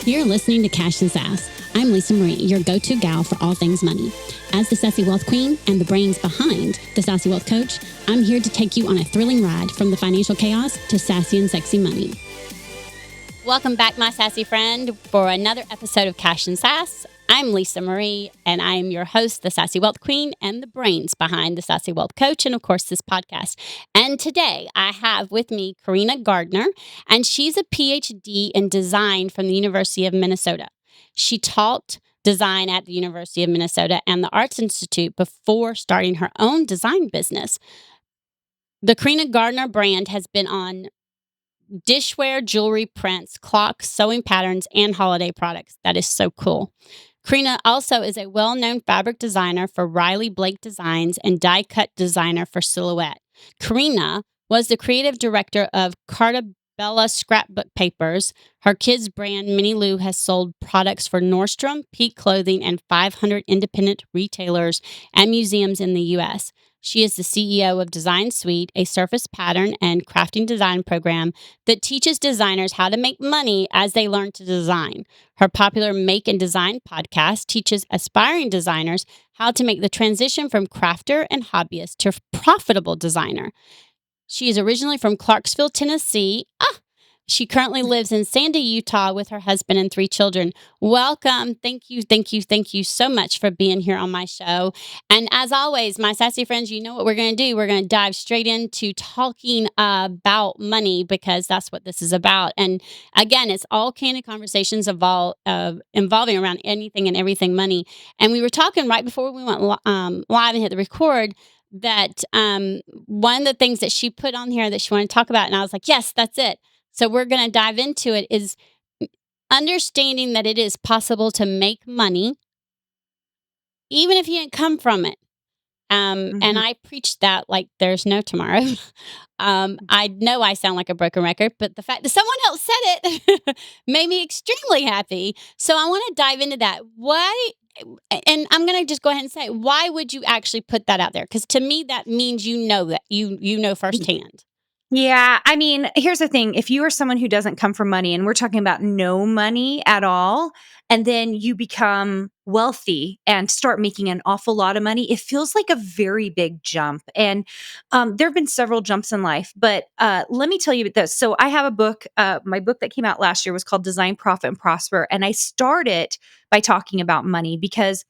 You're listening to Cash and Sass. I'm Lisa Marie, your go-to gal for all things money. As the Sassy Wealth Queen and the brains behind the Sassy Wealth Coach, I'm here to take you on a thrilling ride from the financial chaos to sassy and sexy money. Welcome back, my sassy friend, for another episode of Cash and Sass. I'm Lisa Marie, and I'm your host, the Sassy Wealth Queen, and the brains behind the Sassy Wealth Coach, and of course, this podcast. And today, I have with me Carina Gardner, and she's a PhD in design from the University of Minnesota. She taught design at the University of Minnesota and the Arts Institute before starting her own design business. The Carina Gardner brand has been on dishware, jewelry, prints, clocks, sewing patterns, and holiday products. That is so cool. Carina also is a well-known fabric designer for Riley Blake Designs and die-cut designer for Silhouette. Carina was the creative director of Cartabella Scrapbook Papers. Her kids' brand, Minnie Lou, has sold products for Nordstrom, Peak Clothing, and 500 independent retailers and museums in the U.S. She is the CEO of Design Suite, a surface pattern and crafting design program that teaches designers how to make money as they learn to design. Her popular Make and Design podcast teaches aspiring designers how to make the transition from crafter and hobbyist to profitable designer. She is originally from Clarksville, Tennessee. She currently lives in Sandy, Utah with her husband and 3 children. Welcome. Thank you so much for being here on my show. And as always, my sassy friends, you know what we're going to do. We're going to dive straight into talking about money because that's what this is about. And again, it's all candid conversations involving around anything and everything money. And we were talking right before we went live and hit the record that one of the things that she put on here that she wanted to talk about, and I was like, yes, that's it. So we're going to dive into it, is understanding that it is possible to make money even if you didn't come from it. And I preach that like there's no tomorrow. I know I sound like a broken record, but the fact that someone else said it made me extremely happy. So I want to dive into that. Why? And I'm going to just go ahead and say, why would you actually put that out there? Because to me, that means you know that you know firsthand. Yeah. I mean, here's the thing. If you are someone who doesn't come from money, and we're talking about no money at all, and then you become wealthy and start making an awful lot of money, it feels like a very big jump. And there have been several jumps in life, but let me tell you this. So I have a book. My book that came out last year was called Design, Profit, and Prosper. And I started by talking about money because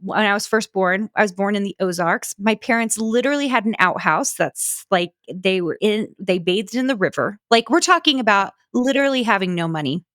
when I was first born, I was born in the Ozarks. My parents literally had an outhouse that's like they bathed in the river. Like we're talking about literally having no money.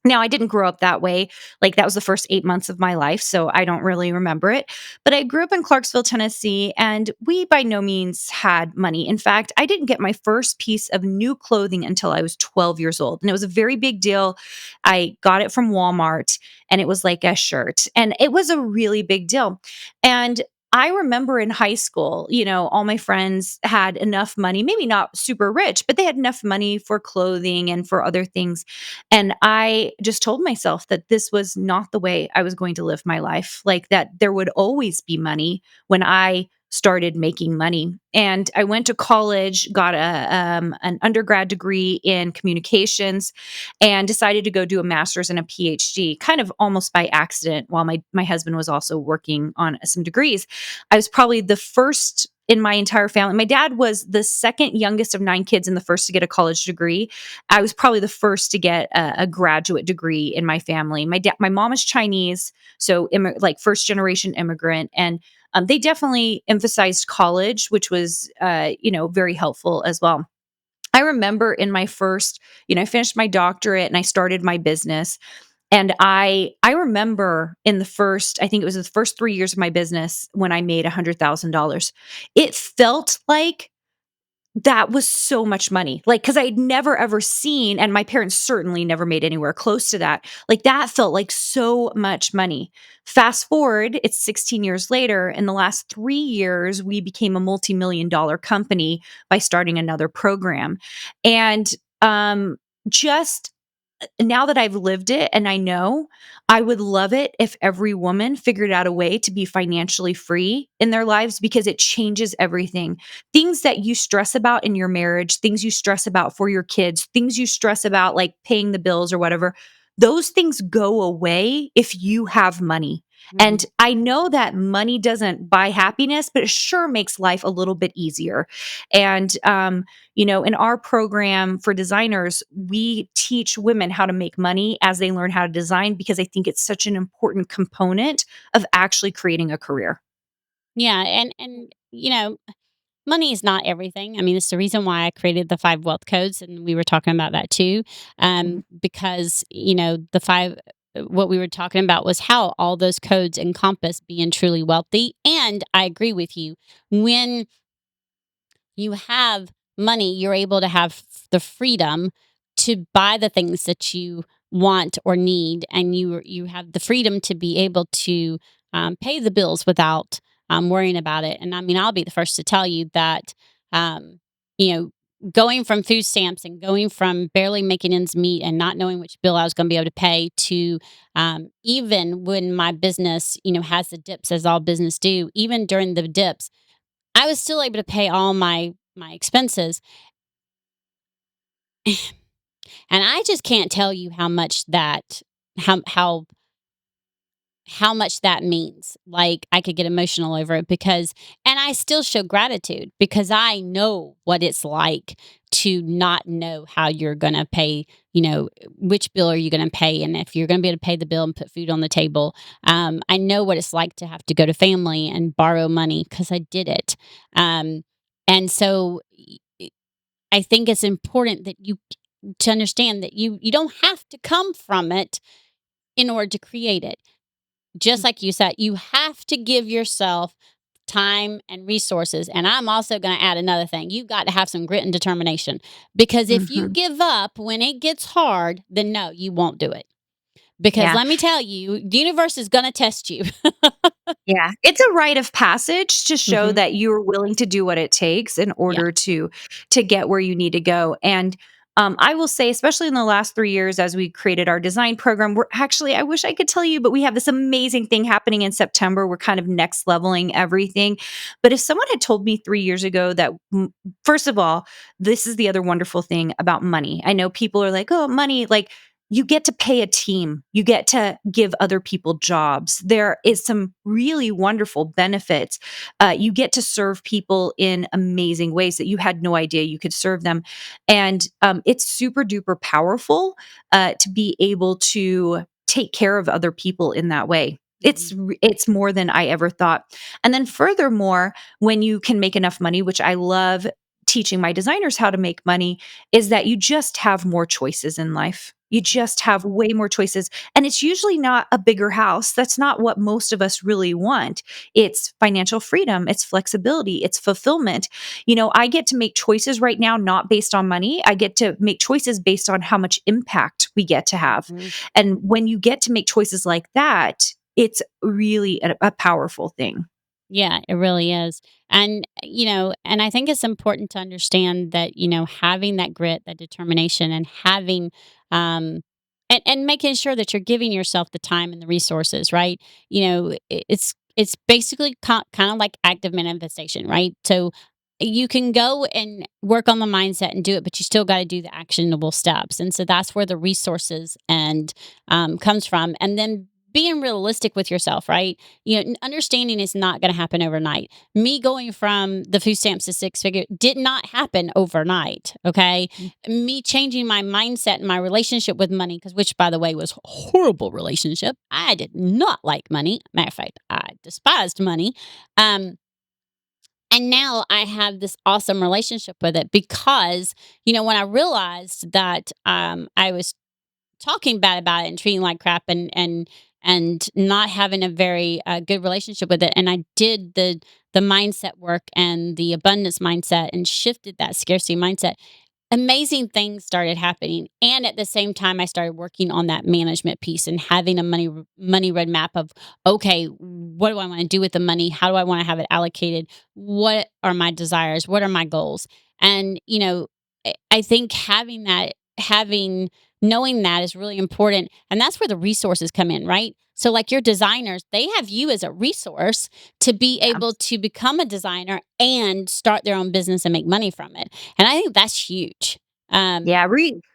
Now, I didn't grow up that way. Like that was the first 8 months of my life, so I don't really remember it. But I grew up in Clarksville, Tennessee, and we by no means had money. In fact, I didn't get my first piece of new clothing until I was 12 years old. And it was a very big deal. I got it from Walmart, and it was like a shirt. And it was a really big deal. And I remember in high school, all my friends had enough money, maybe not super rich, but they had enough money for clothing and for other things. And I just told myself that this was not the way I was going to live my life, like that there would always be money when I started making money. And I went to college, got an undergrad degree in communications, and decided to go do a master's and a PhD, kind of almost by accident, while my husband was also working on some degrees. I was probably the first in my entire family. My dad was the second youngest of 9 kids and the first to get a college degree. I was probably the first to get a graduate degree in my family. My mom is Chinese, so like first generation immigrant, and they definitely emphasized college, which was very helpful as well. I remember in my first, I finished my doctorate and I started my business. And I remember I think it was the first 3 years of my business when I made $100,000. It felt like that was so much money. Like, cause I'd never ever seen, and my parents certainly never made anywhere close to that. Like that felt like so much money. Fast forward, it's 16 years later. In the last 3 years, we became a multi-million-dollar company by starting another program. And just now that I've lived it and I know, I would love it if every woman figured out a way to be financially free in their lives because it changes everything. Things that you stress about in your marriage, things you stress about for your kids, things you stress about like paying the bills or whatever, those things go away if you have money. And Mhm. I know that money doesn't buy happiness, but it sure makes life a little bit easier. And in our program for designers, we teach women how to make money as they learn how to design because I think it's such an important component of actually creating a career. Yeah, and money is not everything. I mean, it's the reason why I created the 5 wealth codes, and we were talking about that too, Mhm. because, the 5 what we were talking about was how all those codes encompass being truly wealthy, and I agree with you. When you have money, you're able to have the freedom to buy the things that you want or need, and you have the freedom to be able to pay the bills without worrying about it. And I mean, I'll be the first to tell you that, um, you know, going from food stamps and going from barely making ends meet and not knowing which bill I was going to be able to pay to even when my business, has the dips as all business do, even during the dips I was still able to pay all my expenses, and I just can't tell you how much that how much that means. Like, I could get emotional over it because and I still show gratitude because I know what it's like to not know how you're gonna pay, which bill are you gonna pay, and if you're gonna be able to pay the bill and put food on the table. I know what it's like to have to go to family and borrow money because I did it. And so I think it's important that you to understand that you don't have to come from it in order to create it. Just like you said, you have to give yourself time and resources. And I'm also going to add another thing. You've got to have some grit and determination because if you Mhm. give up when it gets hard, then no, you won't do it. Because Yeah. let me tell you, the universe is going to test you. Yeah, it's a rite of passage to show Hmm. that you're willing to do what it takes in Yeah. order to get where you need to go. And I will say, especially in the last 3 years, as we created our design program, we're actually, I wish I could tell you, but we have this amazing thing happening in September. We're kind of next leveling everything. But if someone had told me 3 years ago that, first of all, this is the other wonderful thing about money. I know people are like, oh, money, like, you get to pay a team. You get to give other people jobs. There is some really wonderful benefits. You get to serve people in amazing ways that you had no idea you could serve them. And it's super duper powerful to be able to take care of other people in that way. Hmm. It's more than I ever thought. And then furthermore, when you can make enough money, which I love teaching my designers how to make money, is that you just have more choices in life. You just have way more choices. And it's usually not a bigger house. That's not what most of us really want. It's financial freedom, it's flexibility, it's fulfillment. I get to make choices right now, not based on money. I get to make choices based on how much impact we get to have. Hmm. And when you get to make choices like that, it's really a powerful thing. Yeah, it really is. And I think it's important to understand that, having that grit, that determination and having and making sure that you're giving yourself the time and the resources, right? It's basically kind of like active manifestation, right? So you can go and work on the mindset and do it, but you still got to do the actionable steps. And so that's where the resources and comes from. And then being realistic with yourself, right? Understanding is not going to happen overnight. Me going from the food stamps to 6 figure did not happen overnight. Okay. Me changing my mindset and my relationship with money, because which, by the way, was a horrible relationship. I did not like money. Matter of fact, I despised money. Um, and now I have this awesome relationship with it because, when I realized that I was talking bad about it and treating like crap and not having a very good relationship with it, and I did the mindset work and the abundance mindset and shifted that scarcity mindset, amazing things started happening. And at the same time, I started working on that management piece and having a money roadmap of, okay, what do I want to do with the money? How do I want to have it allocated? What are my desires? What are my goals? And I think having that knowing that is really important. And that's where the resources come in, right? So, like your designers, they have you as a resource to be Yeah. able to become a designer and start their own business and make money from it. And I think that's huge. Um, Yeah,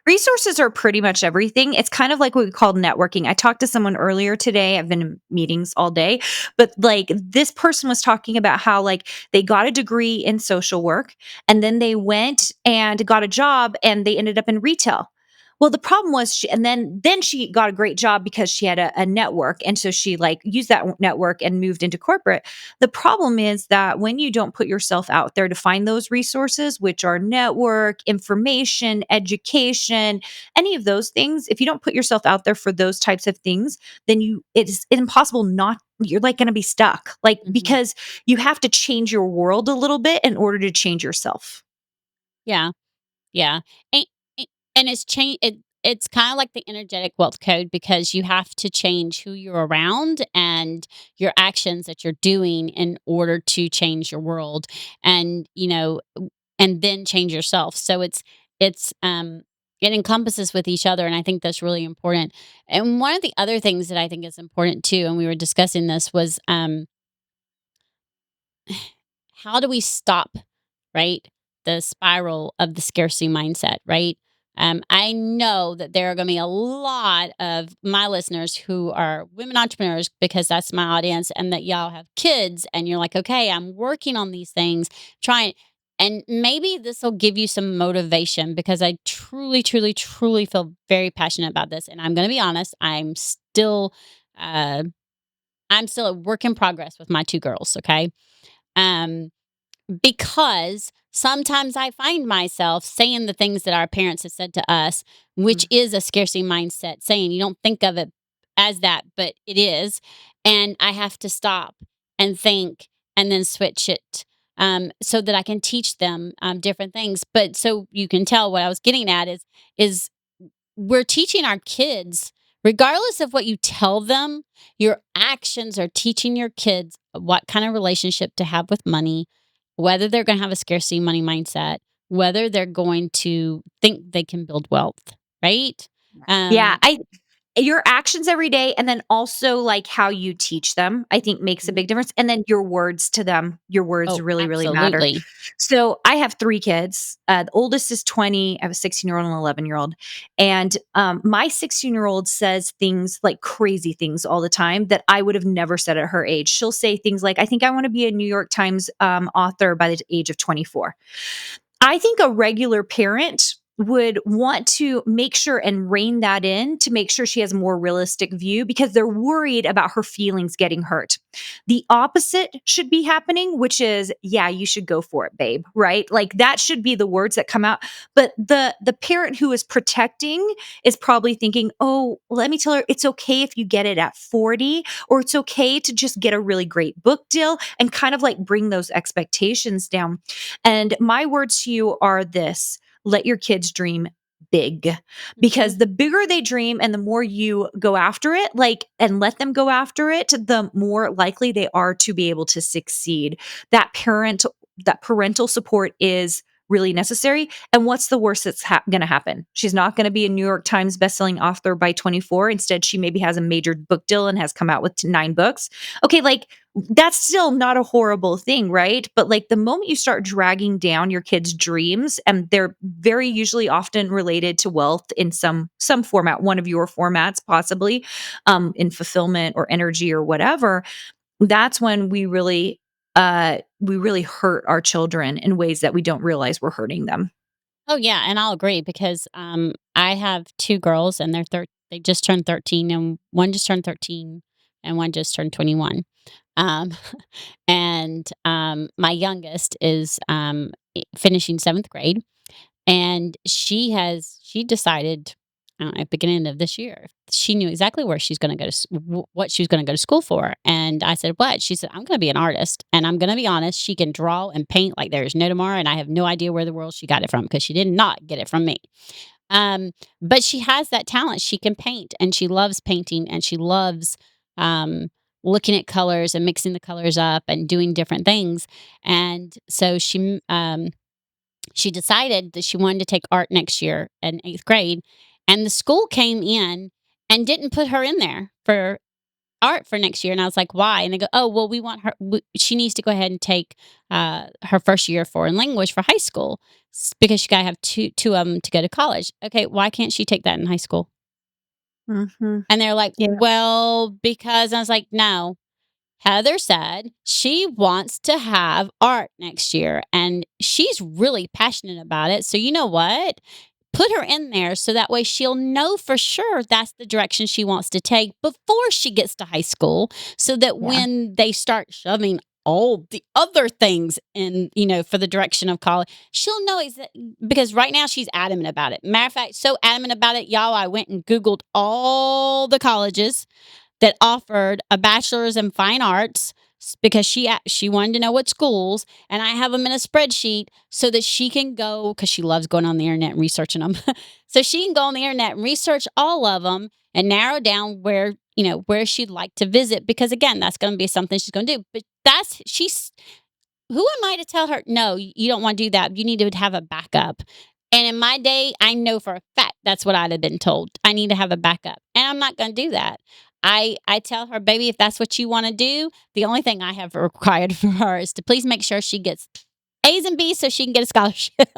resources are pretty much everything. It's kind of like what we call networking. I talked to someone earlier today. I've been in meetings all day, but like this person was talking about how like they got a degree in social work and then they went and got a job and they ended up in retail. Well, the problem was then she got a great job because she had a network and so she like used that network and moved into corporate. The problem is that when you don't put yourself out there to find those resources, which are network, information, education, any of those things, if you don't put yourself out there for those types of things, then it's impossible not you're like going to be stuck. Like mhm. because you have to change your world a little bit in order to change yourself. Yeah. Yeah. And, and it's kind of like the energetic wealth code because you have to change who you're around and your actions that you're doing in order to change your world and and then change yourself. So it's it encompasses with each other and I think that's really important. And one of the other things that I think is important too, and we were discussing this was how do we stop, right, the spiral of the scarcity mindset, right? I know that there are going to be a lot of my listeners who are women entrepreneurs because that's my audience, and that y'all have kids, and you're like, okay, I'm working on these things, trying, and maybe this will give you some motivation because I truly, truly, truly feel very passionate about this. And I'm going to be honest, uh, I'm still a work in progress with my two girls. Okay. Um, because sometimes I find myself saying the things that our parents have said to us, which Mm. is a scarcity mindset, saying you don't think of it as that, but it is. And I have to stop and think and then switch it so that I can teach them different things. But so you can tell what I was getting at is we're teaching our kids, regardless of what you tell them, your actions are teaching your kids what kind of relationship to have with money, whether they're going to have a scarcity money mindset, whether they're going to think they can build wealth, right? Yeah, Um, I your actions every day and then also, like, how you teach them, I think makes a mhm. big difference, and then your words to them. Your words Oh, really, really matter. absolutely. So, I have 3 kids. The oldest is 20, I have a 16-year-old and an 11-year-old, and, my 16-year-old says things, like, crazy things all the time that I would have never said at her age. She'll say things like, "I think I wanna be a New York Times, author by the age of 24." I think a regular parent would want to make sure and rein that in to make sure she has a more realistic view because they're worried about her feelings getting hurt. The opposite should be happening, which is, yeah, you should go for it, babe, right? Like that should be the words that come out. But the parent who is protecting is probably thinking, "Oh, let me tell her it's okay if you get it at 40 or it's okay to just get a really great book deal," and kind of like bring those expectations down. And my words to you are this: let your kids dream big, Mhm. because the bigger they dream and the more you go after it, like, and let them go after it, the more likely they are to be able to succeed. That that parental support is really necessary. And what's the worst that's going to happen? She's not going to be a New York Times bestselling author by 24. Instead, she maybe has a major book deal and has come out with 9 books. Okay, like that's still not a horrible thing, right? But like the moment you start dragging down your kids' dreams, and they're very usually often related to wealth in some format, one of your formats possibly, in fulfillment or energy or whatever, that's when we really hurt our children in ways that we don't realize we're hurting them. Oh yeah, and I'll agree because I have two girls and they just turned 13 and one just turned 13 and one just turned 21. Um, and my youngest is finishing 7th grade, and she decided at the beginning of this year she knew exactly where she's going to go to what she was going to go to school for. And I said, what? She said, I'm going to be an artist. And I'm going to be honest, she can draw and paint like there's no tomorrow, and I have no idea where the world she got it from because she did not get it from me. But she has that talent. She can paint, and she loves painting, and she loves um, looking at colors and mixing the colors up and doing different things. And so she decided that she wanted to take art next year in 8th grade. And the school came in and didn't put her in there for art for next year. And I was like, why? And they go, oh, well, we want her, she needs to go ahead and take her first year foreign language for high school because she got to have two of them to go to college. Okay, why can't she take that in high school? Mhm. And they're like, Yeah. well, because I was like, no. Heather said she wants to have art next year and she's really passionate about it. So, you know what? Put her in there so that way she'll know for sure that's the direction she wants to take before she gets to high school. So that Yeah. when they start shoving all the other things in, for the direction of college, she'll know because right now she's adamant about it. Matter of fact, so adamant about it, y'all, I went and Googled all the colleges that offered a bachelor's in fine arts because she wanted to know what schools, and I have them in a spreadsheet so that she can go because she loves going on the internet and researching them. So she can go on the internet and research all of them and narrow down where she'd like to visit because again, that's going to be something she's going to do. But she's who am I to tell her, no, you don't want to do that. You need to have a backup. And in my day, I know for a fact that's what I'd have been told. I need to have a backup. And I'm not going to do that. I tell her, baby, if that's what you want to do, the only thing I have required for her is to please make sure she gets A's and B's so she can get a scholarship.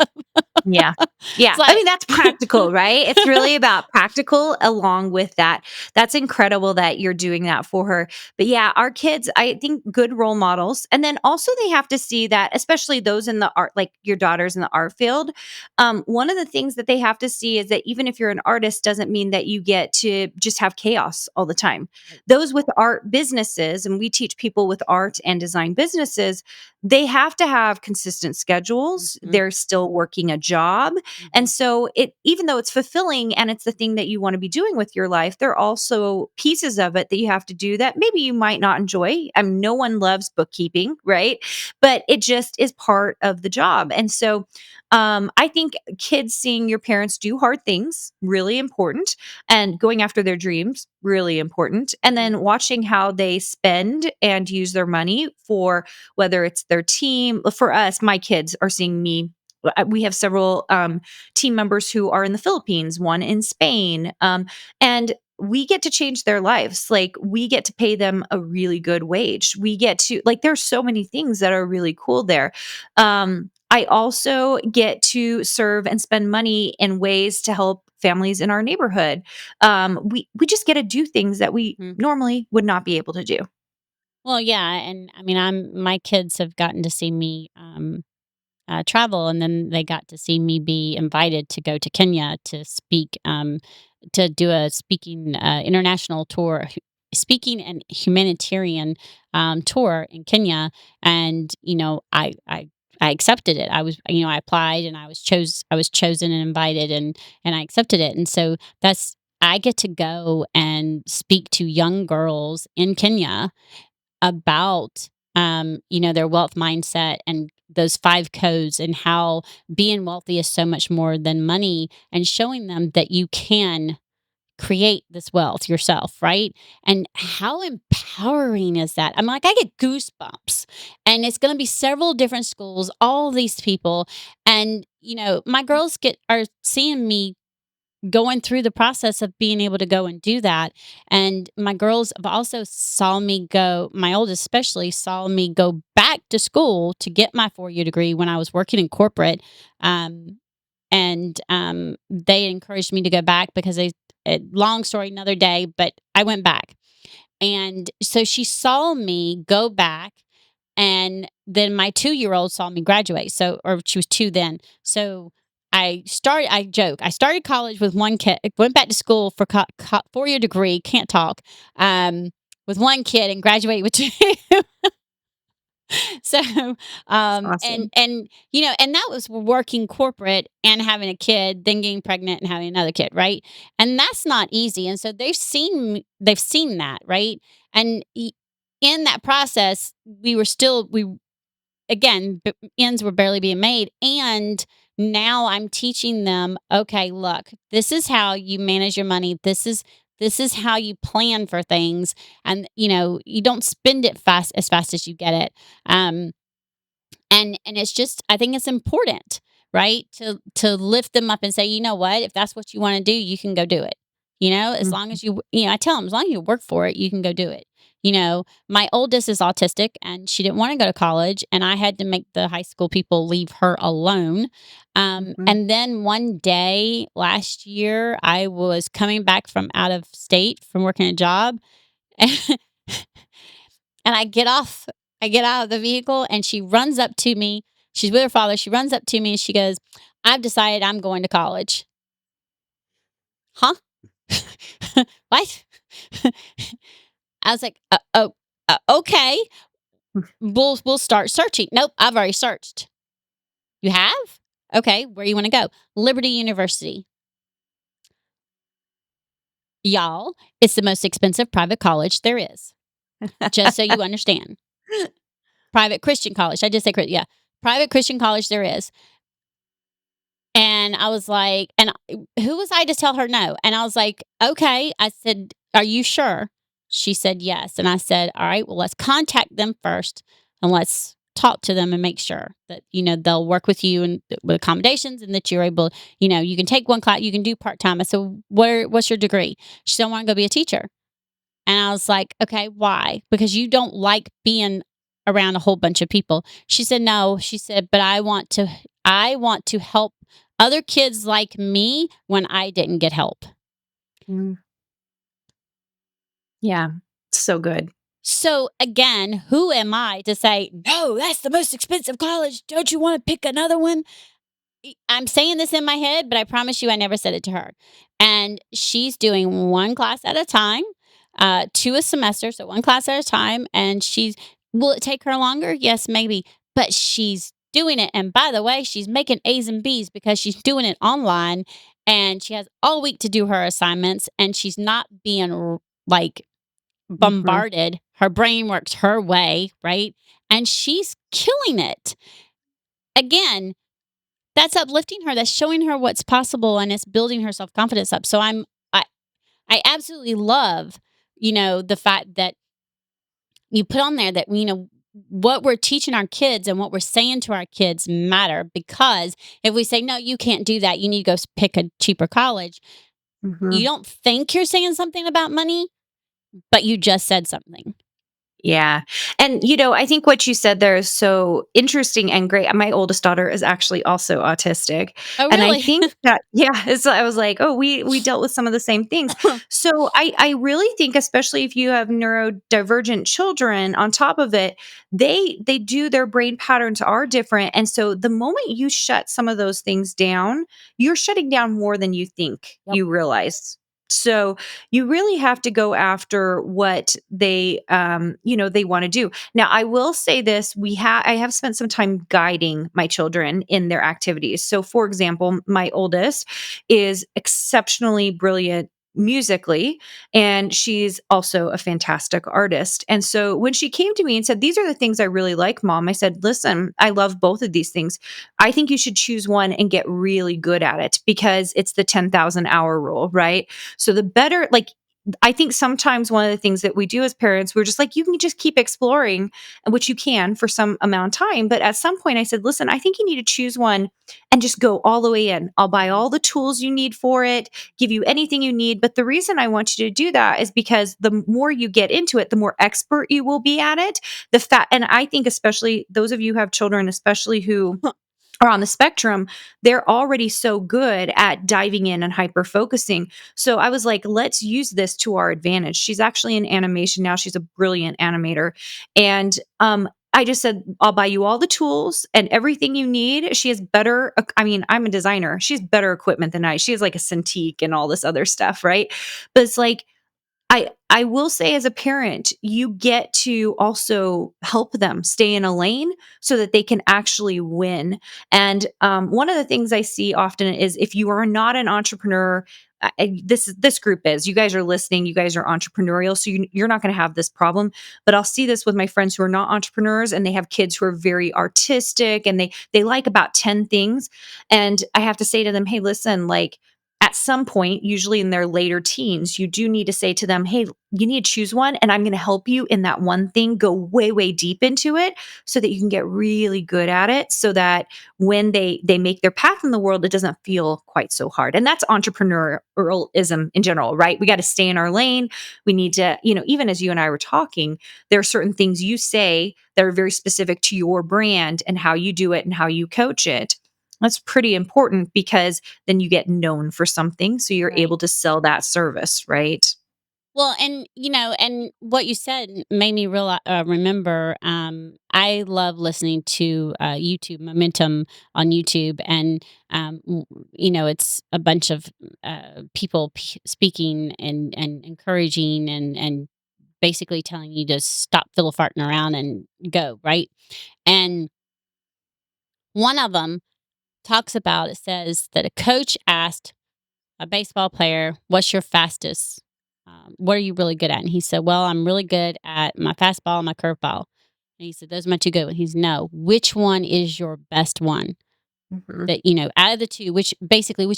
Yeah. It's Yeah. I like, mean, that's practical, right? It's really about practical along with that. That's incredible that you're doing that for her. But yeah, our kids, I think good role models. And then also they have to see that, especially those in the art, like your daughters in the art field. One of the things that they have to see is that even if you're an artist, doesn't mean that you get to just have chaos all the time. Those with art businesses, and we teach people with art and design businesses, they have to have consistent schedules. mhm, They're still working a job. And mhm, so it even though it's fulfilling and it's the thing that you want to be doing with your life, there are also pieces of it that you have to do that maybe you might not enjoy. No one loves bookkeeping, right? But it just is part of the job. And so I think kids seeing your parents do hard things, really important, and going after their dreams, really important. And mhm, then watching how they spend and use their money for whether it's their team. For us, my kids are seeing me. We have several team members who are in the Philippines, one in Spain, and we get to change their lives. Like we get to pay them a really good wage. We get to there's so many things that are really cool there. I also get to serve and spend money in ways to help families in our neighborhood. We just get to do things that we mhm. normally would not be able to do. Well, yeah, and I mean, my kids have gotten to see me travel, and then they got to see me be invited to go to Kenya to speak, to do a speaking international tour, speaking and humanitarian tour in Kenya, and I accepted it. I applied and I was chosen and invited, and I accepted it, and so that's I get to go and speak to young girls in Kenya about their wealth mindset and those 5 codes and how being wealthy is so much more than money and showing them that you can create this wealth yourself, right? And how empowering is that? I'm like, I get goosebumps. And it's going to be several different schools, all these people. And, my girls are seeing me going through the process of being able to go and do that. And my girls have also saw me go, my oldest especially saw me go back to school to get my 4-year degree when I was working in corporate. And they encouraged me to go back because long story, another day, but I went back. And so she saw me go back, and then my 2-year-old saw me graduate. So, or she was 2 then. So I joke, I started college with one kid, went back to school for 4-year degree, can't talk, with one kid and graduated with 2. So, It's and awesome. and that was working corporate and having a kid, then getting pregnant and having another kid, right? And that's not easy. And so they've seen that, right? And in that process, we again, ends were barely being made. And now I'm teaching them, okay, look, this is how you manage your money. This is how you plan for things. And you don't spend it fast as you get it. And it's just, I think it's important right? To lift them up and say, you know what, if that's what you want to do, you can go do it. As long Mhm. as I tell them, as long as you work for it, you can go do it. My oldest is autistic and she didn't want to go to college, and I had to make the high school people leave her alone. Mhm. And then one day last year, I was coming back from out of state from working a job, and I get off, I get out of the vehicle, and she runs up to me. She's with her father. She runs up to me and she goes, "I've decided I'm going to college." Huh? What? I was like, "Oh, okay. We'll start searching." Nope, I've already searched. You have? Okay, where you want to go? Liberty University. Y'all, it's the most expensive private college there is. Just so you understand. Private Christian college. I just say, yeah, private Christian college there is. And I was like, who was I to tell her no? And I was like, okay. I said, are you sure? She said yes. And I said, all right, well, let's contact them first and let's talk to them and make sure that, they'll work with you and with accommodations and that you're able, you can take one class, you can do part time. I said, what's your degree? She said, I want to go be a teacher. And I was like, okay, why? Because you don't like being around a whole bunch of people. She said, no. She said, but I want to help other kids like me when I didn't get help. Mm. Yeah. So good. So again, who am I to say, no, that's the most expensive college. Don't you want to pick another one? I'm saying this in my head, but I promise you I never said it to her. And she's doing one class at a time, two a semester, so one class at a time. And will it take her longer? Yes, maybe. But she's doing it. And by the way, she's making A's and B's because she's doing it online and she has all week to do her assignments and she's not being like Mhm. bombarded. Her brain works her way, right? And she's killing it. Again, that's uplifting her, that's showing her what's possible, and it's building her self-confidence up. So I I absolutely love, the fact that you put on there that, what we're teaching our kids and what we're saying to our kids matter, because if we say, "No, you can't do that. You need to go pick a cheaper college." You Mhm. don't think you're saying something about money, but you just said something. Yeah. And, I think what you said there is so interesting and great. My oldest daughter is actually also autistic. Oh, And I really? think that, yeah, so I was like, oh, we dealt with some of the same things. So I really think, especially if you have neurodivergent children on top of it, they do their brain patterns are different. And so the moment you shut some of those things down, you're shutting down more than you think Yep. you realize. So you really have to go after what they want to do. Now I will say this, I have spent some time guiding my children in their activities. So for example, my oldest is exceptionally brilliant musically, and she's also a fantastic artist. And so when she came to me and said, these are the things I really like, mom, I said, listen, I love both of these things. I think you should choose one and get really good at it, because it's the 10,000-hour rule, right? So the better, like, I think sometimes one of the things that we do as parents, we're just like, you can just keep exploring, which you can for some amount of time. But at some point I said, listen, I think you need to choose one and just go all the way in. I'll buy all the tools you need for it, give you anything you need. But the reason I want you to do that is because the more you get into it, the more expert you will be at it. And I think especially those of you who have children, especially who are on the spectrum, they're already so good at diving in and hyper focusing. So I was like, let's use this to our advantage. She's actually in animation now. She's a brilliant animator. And I just said, I'll buy you all the tools and everything you need. She has better, I mean, I'm a designer. She has better equipment than I. She has like a Cintiq and all this other stuff, right? But it's like, I will say as a parent, you get to also help them stay in a lane so that they can actually win. And one of the things I see often is, if you are not an entrepreneur, this group is, you guys are listening, you guys are entrepreneurial, so you're not going to have this problem. But I'll see this with my friends who are not entrepreneurs and they have kids who are very artistic and they like about 10 things, and I have to say to them, hey, listen, like, at some point, usually in their later teens, you do need to say to them, hey, you need to choose one, and I'm going to help you in that one thing, go way, way deep into it so that you can get really good at it so that when they make their path in the world, it doesn't feel quite so hard. And that's entrepreneurialism in general, right? We got to stay in our lane. We need to, even as you and I were talking, there are certain things you say that are very specific to your brand and how you do it and how you coach it. That's pretty important because then you get known for something. So you're Right. able to sell that service, right? Well, and what you said made me remember. I love listening to YouTube Momentum on YouTube, and it's a bunch of people speaking and encouraging and basically telling you to stop fiddle farting around and go right. And one of them talks about, it says that a coach asked a baseball player, "What's your fastest? What are you really good at?" And he said, "Well, I'm really good at my fastball and my curveball." And he said, "Those are my two good ones." He's, "No, which one is your best one? Mhm, That, out of the two, which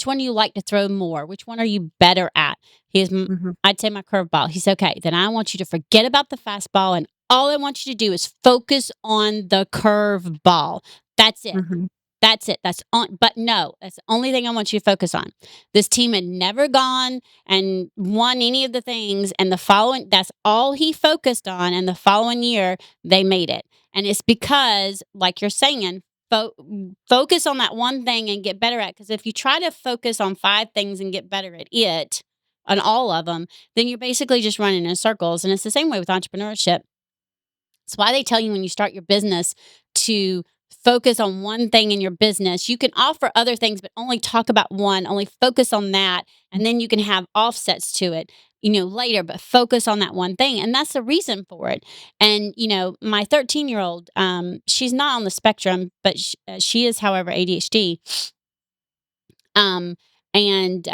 one do you like to throw more? Which one are you better at?" mhm, I'd say my curveball. He said, "Okay, then I want you to forget about the fastball, and all I want you to do is focus on the curveball. That's it. mhm, That's it. That's on, but no, that's the only thing I want you to focus on." This team had never gone and won any of the things. And that's all he focused on. And the following year, they made it. And it's because, like you're saying, focus on that one thing and get better at. Because if you try to focus on five things and get better at it, on all of them, then you're basically just running in circles. And it's the same way with entrepreneurship. It's why they tell you when you start your business to focus on one thing in your business. You can offer other things, but only talk about one, only focus on that. And then you can have offsets to it, later, but focus on that one thing. And that's the reason for it. And, my 13-year-old, she's not on the spectrum, but she is, however, ADHD. Um, and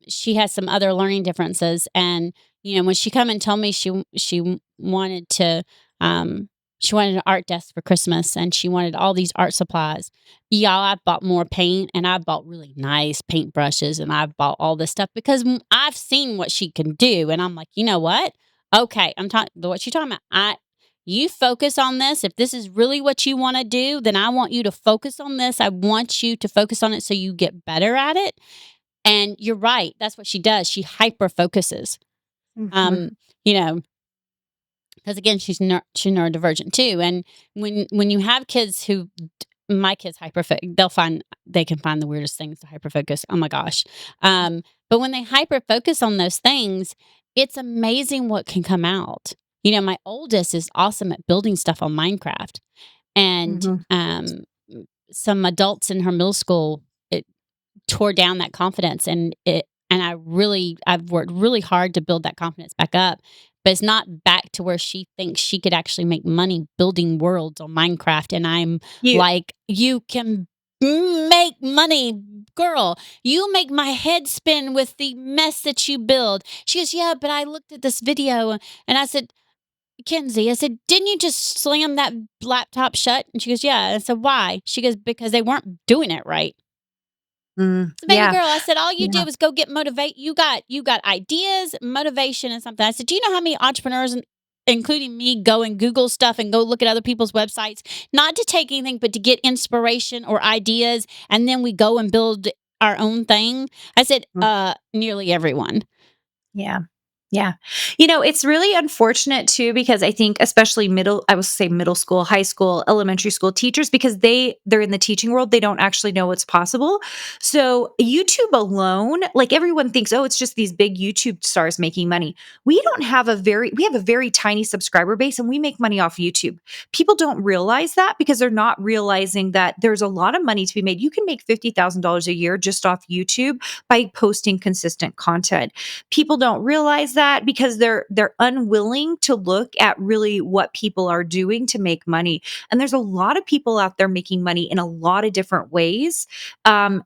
she has some other learning differences. And when she come and told me wanted to, she wanted an art desk for Christmas, and she wanted all these art supplies. Y'all, I bought more paint, and I bought really nice paint brushes, and I bought all this stuff because I've seen what she can do, and I'm like, you know what? Okay, I'm talking. What you talking about? You focus on this. If this is really what you want to do, then I want you to focus on this. I want you to focus on it so you get better at it. And you're right. That's what she does. She hyper focuses. mhm. Um, you know, because again, she's neurodivergent too. And when you have kids my kids they can find the weirdest things to hyper focus. Oh my gosh. But when they hyper focus on those things, it's amazing what can come out. My oldest is awesome at building stuff on Minecraft. And Mhm. some adults in her middle school, it tore down that confidence, and I've worked really hard to build that confidence back up, but it's not back to where she thinks she could actually make money building worlds on Minecraft. And I'm You like, you can make money, girl. You make my head spin with the mess that you build. She goes, "Yeah, but I looked at this video," and I said, "Kenzie," I said, "didn't you just slam that laptop shut?" And she goes, "Yeah." I said, "Why?" She goes, "Because they weren't doing it right." So, baby yeah, girl, I said, "All you yeah. did was go get motivate. You got ideas, motivation, and something." I said, "Do you know how many entrepreneurs, including me, go and Google stuff and go look at other people's websites, not to take anything, but to get inspiration or ideas, and then we go and build our own thing?" I said, Nearly everyone." Yeah. Yeah. It's really unfortunate too, because I think especially I would say middle school, high school, elementary school teachers, because they're in the teaching world, they don't actually know what's possible. So YouTube alone, like everyone thinks, oh, it's just these big YouTube stars making money. We have a very tiny subscriber base, and we make money off YouTube. People don't realize that because they're not realizing that there's a lot of money to be made. You can make $50,000 a year just off YouTube by posting consistent content. People don't realize that because they're unwilling to look at really what people are doing to make money. And there's a lot of people out there making money in a lot of different ways.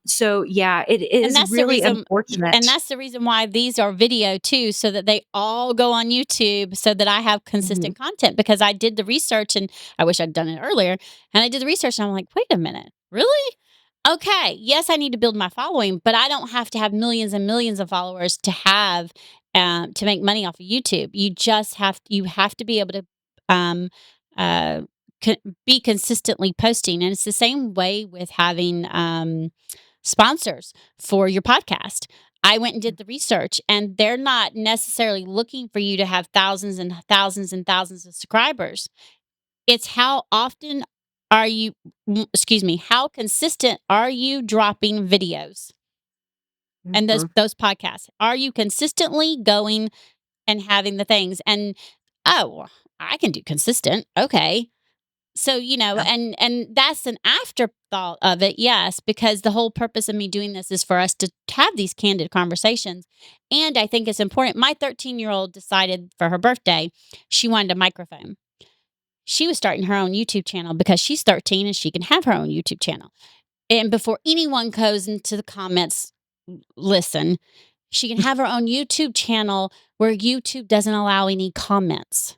So yeah, it And is that's the really reason and unfortunate. that's the reason why these are video too, so that they all go on YouTube, so that I have Mhm. consistent content, because I did the research, and I wish I'd done it earlier. And I did the research, and I'm like, "Wait a minute. Really?" Okay, yes, I need to build my following, but I don't have to have millions and millions of followers to make money off of YouTube. You have to be able to um, uh, co- be consistently posting, and it's the same way with having sponsors for your podcast. I went and did the research, and they're not necessarily looking for you to have thousands and thousands and thousands of subscribers. It's how often are you excuse me, how consistent are you dropping videos and Mhm. those podcasts? Are you consistently going and having the things? And oh, I can do consistent. Okay. So, Yeah. and that's an afterthought of it, yes, because the whole purpose of me doing this is for us to have these candid conversations. And I think it's important. My 13-year-old decided for her birthday, she wanted a microphone. She was starting her own YouTube channel because she's 13 and she can have her own YouTube channel. And before anyone goes into the comments, listen, she can have her own YouTube channel where YouTube doesn't allow any comments.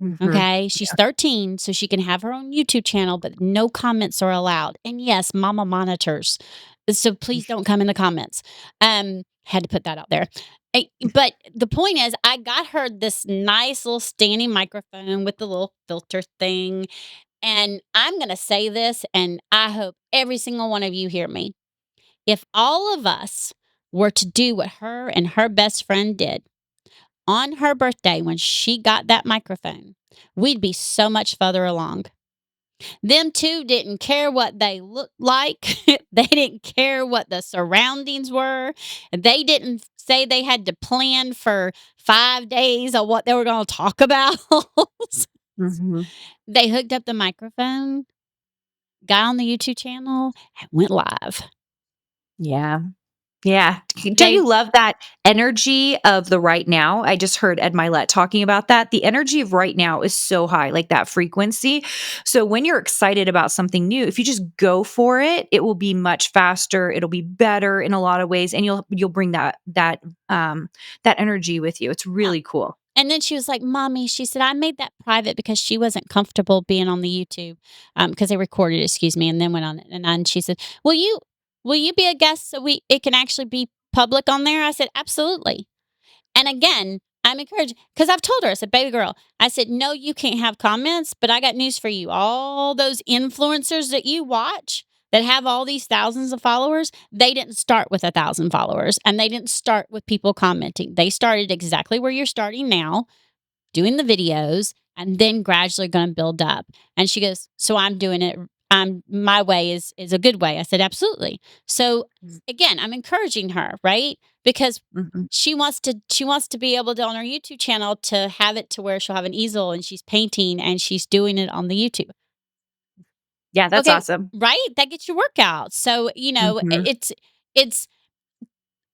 Mhm. Okay. She's 13, so she can have her own YouTube channel, but no comments are allowed. And yes, mama monitors. So please don't come in the comments. Had to put that out there. But the point is, I got her this nice little standing microphone with the little filter thing. And I'm going to say this, and I hope every single one of you hear me. If all of us were to do what her and her best friend did on her birthday when she got that microphone, we'd be so much further along. Them two didn't care what they looked like. They didn't care what the surroundings were. They didn't say they had to plan for 5 days of what they were going to talk about. Mhm. They hooked up the microphone, got on the YouTube channel, and went live. Yeah. Yeah. Don't They you love that energy of the right now? I just heard Ed Milet talking about that. The energy of right now is so high, like that frequency. So when you're excited about something new, if you just go for it, it will be much faster. It'll be better in a lot of ways, and you'll bring that energy with you. It's yeah. really cool. And then she was like, "Mommy," she said, "I made that private because she wasn't comfortable being on the YouTube, because they recorded it, excuse me, and then went on it." And she said, will you be a guest so it can actually be public on there?" I said, "Absolutely." And again, I'm encouraged because I've told her, I said, "Baby girl," I said, "No, you can't have comments, but I got news for you. All those influencers that you watch that have all these thousands of followers, they didn't start with 1,000 followers and they didn't start with people commenting. They started exactly where you're starting now, doing the videos, and then gradually going to build up." And she goes, "So I'm doing it. My way is a good way." I said, "Absolutely." So Mm. again, I'm encouraging her, right? Because Mhm. she wants to be able to on her YouTube channel to have it to where she'll have an easel and she's painting and she's doing it on the YouTube. Yeah, that's Okay, awesome. right? That gets your workout. So, Mhm. it's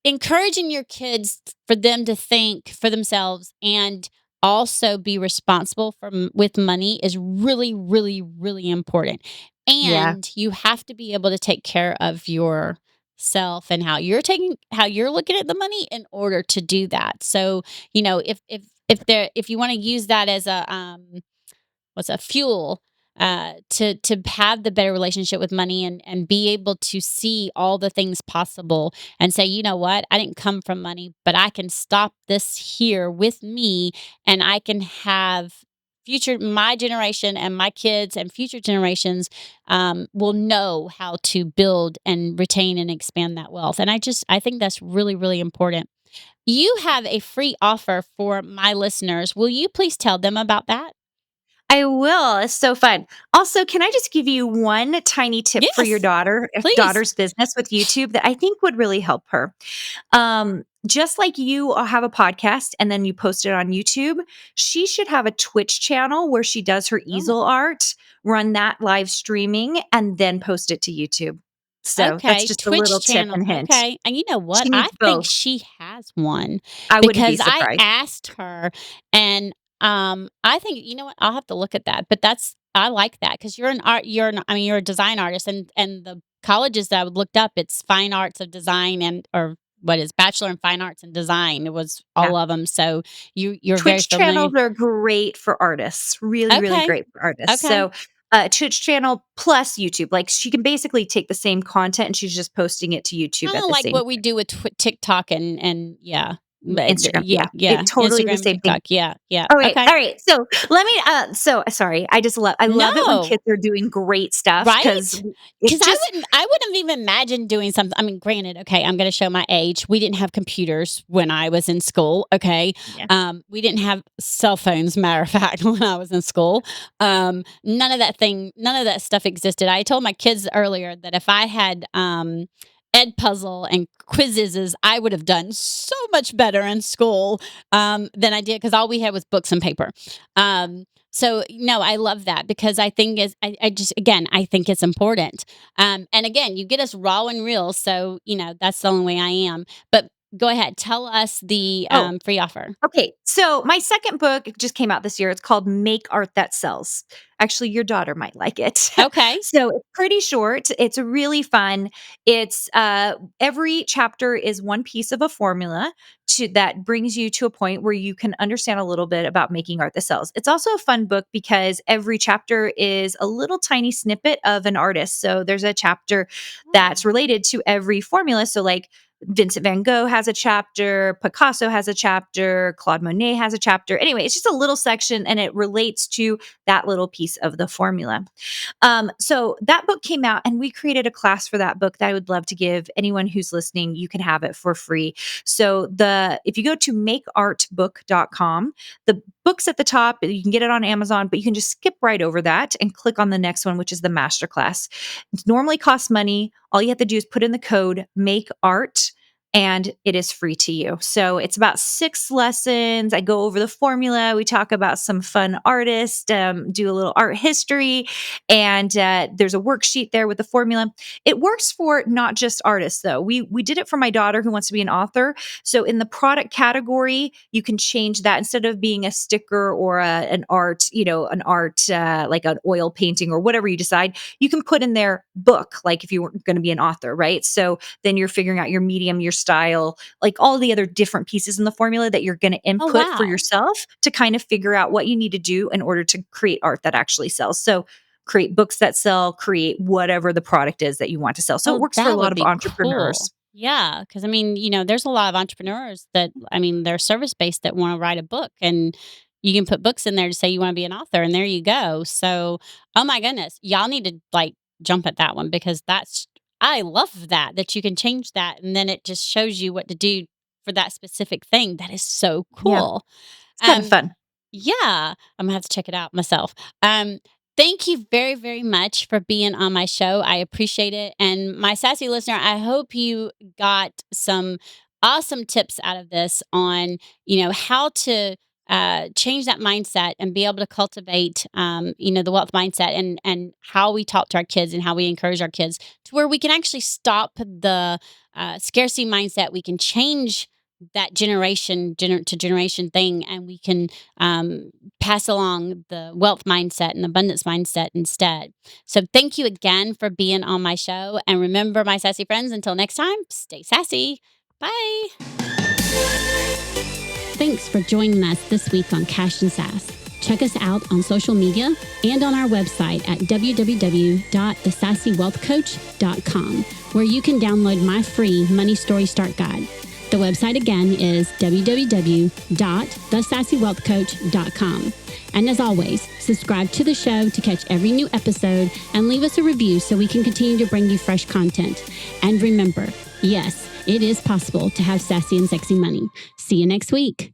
encouraging your kids for them to think for themselves and also be responsible with money is really, really, really important. Yeah. And you have to be able to take care of yourself and how you're looking at the money in order to do that. So, if you want to use that as a what's a fuel to have the better relationship with money and be able to see all the things possible and say, you know what, I didn't come from money, but I can stop this here with me, and I can have future my generation and my kids and future generations will know how to build and retain and expand that wealth. And I think that's really, really important. You have a free offer for my listeners. Will you please tell them about that? I will. It's so fun. Also, can I just give you one tiny tip for your Yes, please. daughter's business with YouTube that I think would really help her? Just like you have a podcast and then you post it on YouTube, she should have a Twitch channel where she does her Oh, easel art, run that live streaming, and then post it to YouTube. So that's okay. just a little Twitch tip channel. and hint. Okay. And you know what? She I needs think both. she has one I wouldn't be because I surprised. asked her, and I think you know what? I'll have to look at that. But I like that because you're a design artist, and the colleges that I looked up, it's fine arts of design and or what is bachelor in fine arts and design. It was Yeah. all of them. So you're very Twitch familiar. channels are great for artists, really, really Okay. great for artists. Okay. So Twitch channel plus YouTube. Like she can basically take the same content and she's just posting it to YouTube Kind at of the like same what we do with TikTok and yeah. Instagram. Yeah, Yeah, yeah. it's totally the Instagram and same thing. TikTok. Yeah, yeah. All right, Okay. all right. So let me. So sorry. I love it when No. kids are doing great stuff because Right? it Because just. I wouldn't even imagine doing something. I mean, granted, okay, I'm going to show my age. We didn't have computers when I was in school. Okay, Yeah. we didn't have cell phones. Matter of fact, when I was in school, none of that stuff existed. I told my kids earlier that if I had Ed puzzle and quizzes, I would have done so much better in school than I did because all we had was books and paper. So no, I love that because I think I just again I think it's important. And again, you get us raw and real, so that's the only way I am. But go ahead, tell us the Oh, free offer. okay. So my second book just came out this year. It's called Make Art That Sells. Actually, your daughter might like it. Okay. So it's pretty short. It's really fun. It's every chapter is one piece of a formula that brings you to a point where you can understand a little bit about making art that sells. It's also a fun book because every chapter is a little tiny snippet of an artist. So there's a chapter that's Oh. related to every formula. So like Vincent van Gogh has a chapter, Picasso has a chapter, Claude Monet has a chapter. Anyway, it's just a little section and it relates to that little piece of the formula. So that book came out and we created a class for that book that I would love to give anyone who's listening. You can have it for free. So if you go to makeartbook.com, the book's at the top, you can get it on Amazon, but you can just skip right over that and click on the next one, which is the masterclass. It normally costs money. All you have to do is put in the code make art and it is free to you. So it's about 6 lessons. I go over the formula. We talk about some fun artists, do a little art history, and there's a worksheet there with the formula. It works for not just artists, though. We did it for my daughter who wants to be an author. So in the product category, you can change that instead of being a sticker or an art, like an oil painting or whatever you decide. You can put in there book, like if you were going to be an author, right? So then you're figuring out your medium, your style, like all the other different pieces in the formula that you're going to Oh input for wow. yourself to kind of figure out what you need to do in order to create art that actually sells. So create books that sell, create whatever the product is that you want to sell. So it Oh, works for a that lot would of be cool. entrepreneurs. Yeah, because I mean, there's a lot of entrepreneurs that I mean, they're service based that want to write a book, and you can put books in there to say you want to be an author, and there you go. So, oh my goodness, y'all need to like jump at that one because I love that you can change that, and then it just shows you what to do for that specific thing. That is so Yeah, cool. it's kind of Um, fun. yeah, I'm gonna have to check it out myself. Thank you very, very much for being on my show. I appreciate it. And my sassy listener, I hope you got some awesome tips out of this on, how to change that mindset and be able to cultivate, the wealth mindset and how we talk to our kids and how we encourage our kids to where we can actually stop the scarcity mindset. We can change that to generation thing and we can pass along the wealth mindset and abundance mindset instead. So thank you again for being on my show, and remember, my sassy friends, until next time, stay sassy. Bye. Thanks for joining us this week on Cash and Sass. Check us out on social media and on our website at www.thesassywealthcoach.com, where you can download my free Money Story Start Guide. The website again is www.thesassywealthcoach.com. And as always, subscribe to the show to catch every new episode and leave us a review so we can continue to bring you fresh content. And remember, yes, it is possible to have sassy and sexy money. See you next week.